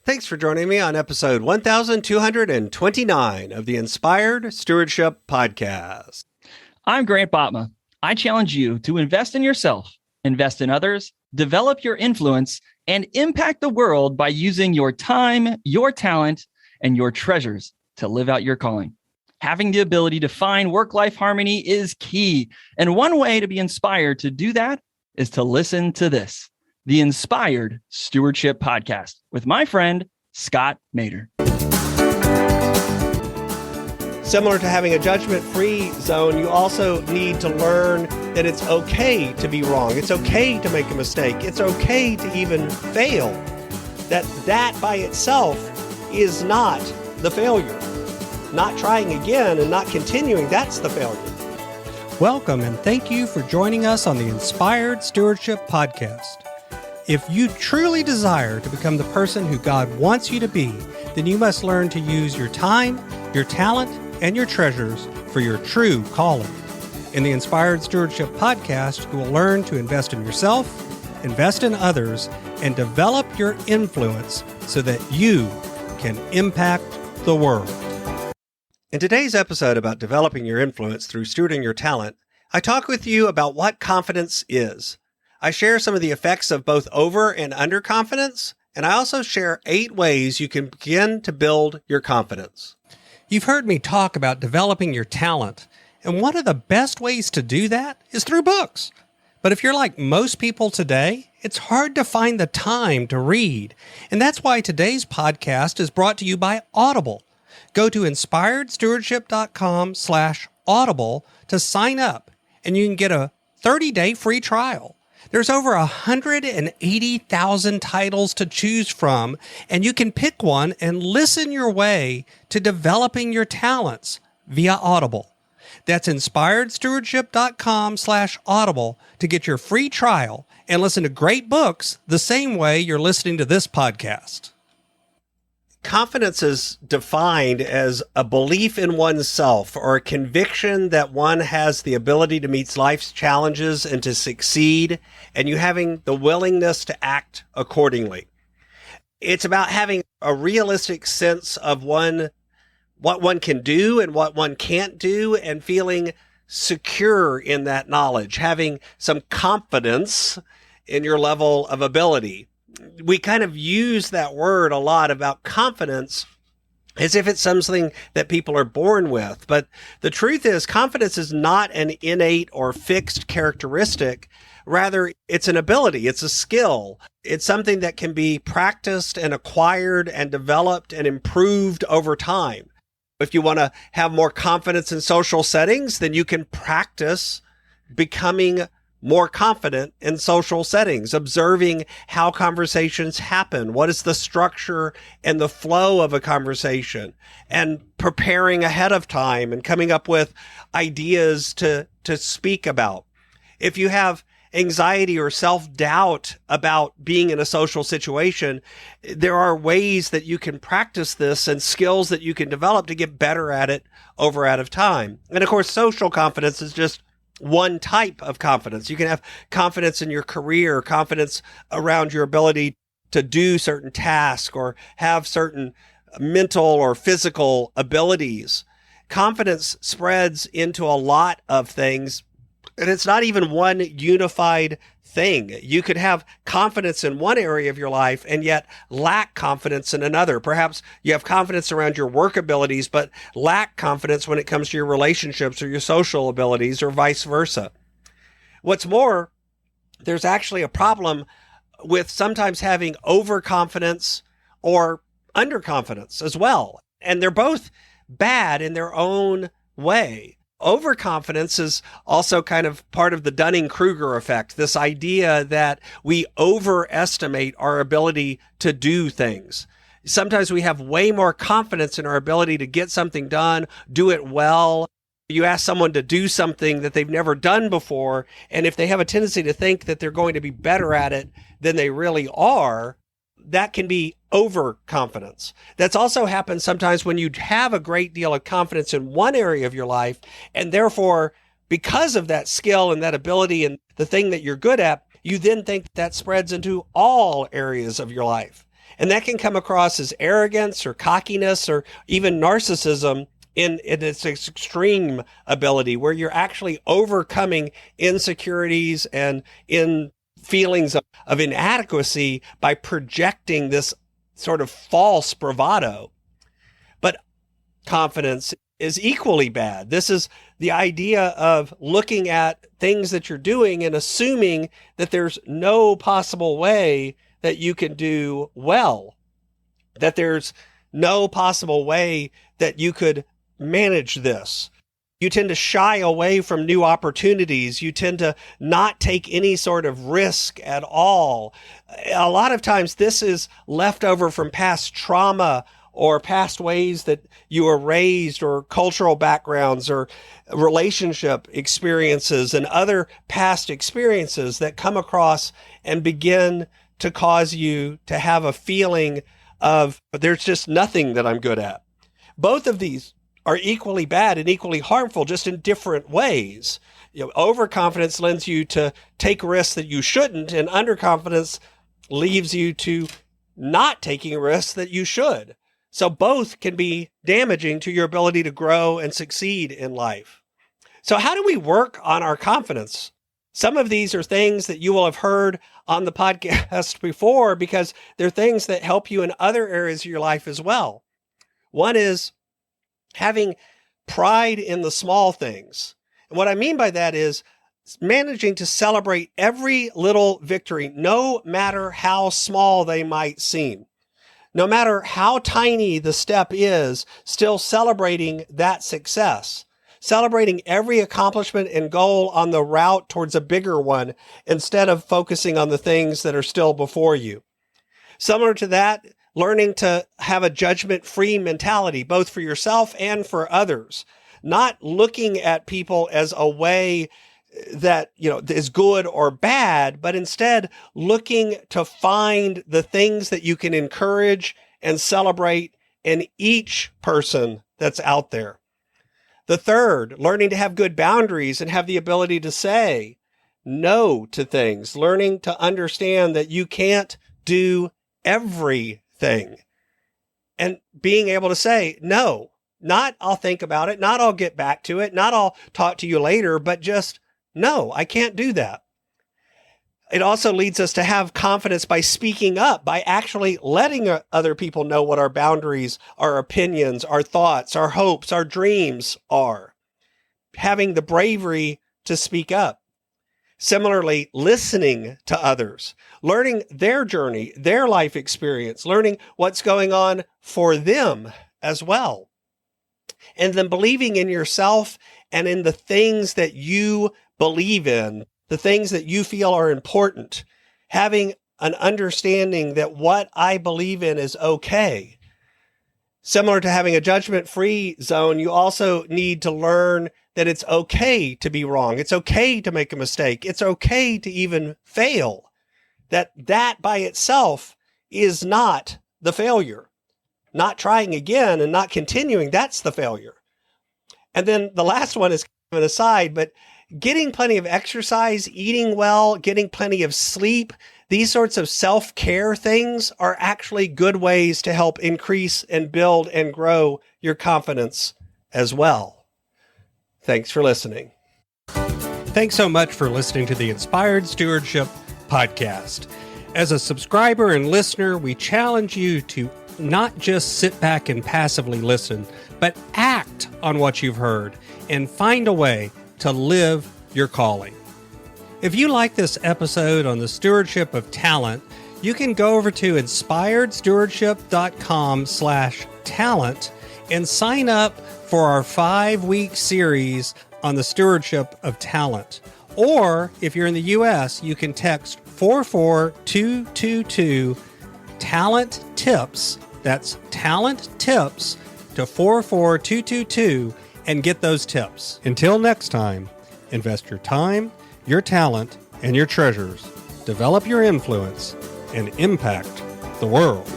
Thanks for joining me on episode 1229 of the Inspired Stewardship Podcast. I'm Grant Botma. I challenge you to invest in yourself, invest in others, develop your influence, and impact the world by using your time, your talent, and your treasures to live out your calling. Having the ability to find work-life harmony is key. And one way to be inspired to do that is to listen to this, the Inspired Stewardship Podcast with my friend, Scott Mader. Similar to having a judgment-free zone, you also need to learn that it's okay to be wrong. It's okay to make a mistake. It's okay to even fail. That by itself is not the failure. Not trying again and not continuing, that's the failure. Welcome and thank you for joining us on the Inspired Stewardship Podcast. If you truly desire to become the person who God wants you to be, then you must learn to use your time, your talent, and your treasures for your true calling. In the Inspired Stewardship Podcast, you will learn to invest in yourself, invest in others, and develop your influence so that you can impact the world. In today's episode about developing your influence through stewarding your talent, I talk with you about what confidence is. I share some of the effects of both over and underconfidence, and I also share 8 ways you can begin to build your confidence. You've heard me talk about developing your talent, and one of the best ways to do that is through books. But if you're like most people today, it's hard to find the time to read, and that's why today's podcast is brought to you by Audible. Go to inspiredstewardship.com/audible to sign up, and you can get a 30-day free trial. There's over 180,000 titles to choose from, and you can pick one and listen your way to developing your talents via Audible. That's inspiredstewardship.com/audible to get your free trial and listen to great books the same way you're listening to this podcast. Confidence is defined as a belief in oneself or a conviction that one has the ability to meet life's challenges and to succeed, and you having the willingness to act accordingly. It's about having a realistic sense of what one can do and what one can't do, and feeling secure in that knowledge, having some confidence in your level of ability. We kind of use that word a lot about confidence as if it's something that people are born with. But the truth is, confidence is not an innate or fixed characteristic. Rather, it's an ability. It's a skill. It's something that can be practiced and acquired and developed and improved over time. If you want to have more confidence in social settings, then you can practice becoming more confident in social settings, observing how conversations happen. What is the structure and the flow of a conversation, and preparing ahead of time and coming up with ideas to speak about. If you have anxiety or self-doubt about being in a social situation, there are ways that you can practice this and skills that you can develop to get better at it out of time. And of course, social confidence is just one type of confidence. You can have confidence in your career, confidence around your ability to do certain tasks or have certain mental or physical abilities. Confidence spreads into a lot of things, and it's not even one unified thing. You could have confidence in one area of your life and yet lack confidence in another. Perhaps you have confidence around your work abilities, but lack confidence when it comes to your relationships or your social abilities, or vice versa. What's more, there's actually a problem with sometimes having overconfidence or underconfidence as well. And they're both bad in their own way. Overconfidence is also kind of part of the Dunning-Kruger effect, this idea that we overestimate our ability to do things. Sometimes we have way more confidence in our ability to get something done, do it well. You ask someone to do something that they've never done before, and if they have a tendency to think that they're going to be better at it than they really are, that can be overconfidence. That's also happens sometimes when you have a great deal of confidence in one area of your life, and therefore, because of that skill and that ability and the thing that you're good at, you then think that spreads into all areas of your life. And that can come across as arrogance or cockiness or even narcissism in its extreme ability, where you're actually overcoming insecurities and in feelings of inadequacy by projecting this sort of false bravado. But confidence is equally bad. This is the idea of looking at things that you're doing and assuming that there's no possible way that you can do well, that there's no possible way that you could manage this. You tend to shy away from new opportunities. You tend to not take any sort of risk at all. A lot of times this is left over from past trauma or past ways that you were raised, or cultural backgrounds, or relationship experiences and other past experiences that come across and begin to cause you to have a feeling of, there's just nothing that I'm good at. Both of these are equally bad and equally harmful, just in different ways. Overconfidence lends you to take risks that you shouldn't, and underconfidence leaves you to not taking risks that you should. So both can be damaging to your ability to grow and succeed in life. So how do we work on our confidence? Some of these are things that you will have heard on the podcast before, because they're things that help you in other areas of your life as well. One is having pride in the small things. And what I mean by that is managing to celebrate every little victory, no matter how small they might seem. No matter how tiny the step is, still celebrating that success. Celebrating every accomplishment and goal on the route towards a bigger one, instead of focusing on the things that are still before you. Similar to that, learning to have a judgment-free mentality, both for yourself and for others. Not looking at people as a way that, is good or bad, but instead looking to find the things that you can encourage and celebrate in each person that's out there. The third, learning to have good boundaries and have the ability to say no to things, learning to understand that you can't do everything, and being able to say no, not I'll think about it, not I'll get back to it, not I'll talk to you later, but just no, I can't do that. It also leads us to have confidence by speaking up, by actually letting other people know what our boundaries, our opinions, our thoughts, our hopes, our dreams are. Having the bravery to speak up. Similarly, listening to others, learning their journey, their life experience, learning what's going on for them as well. And then believing in yourself and in the things that you believe in, the things that you feel are important, having an understanding that what I believe in is okay. Similar to having a judgment-free zone, you also need to learn that it's okay to be wrong. It's okay to make a mistake. It's okay to even fail. That by itself is not the failure. Not trying again and not continuing, that's the failure. And then the last one is kind of an aside, but getting plenty of exercise, eating well, getting plenty of sleep, these sorts of self-care things are actually good ways to help increase and build and grow your confidence as well. Thanks for listening. Thanks so much for listening to the Inspired Stewardship Podcast. As a subscriber and listener, we challenge you to not just sit back and passively listen, but act on what you've heard and find a way to live your calling. If you like this episode on the stewardship of talent, you can go over to inspiredstewardship.com/talent and sign up for our 5-week series on the stewardship of talent. Or if you're in the U.S., you can text 44222 talent tips. That's talent tips to 44222 and get those tips. Until next time, invest your time, your talent, and your treasures. Develop your influence and impact the world.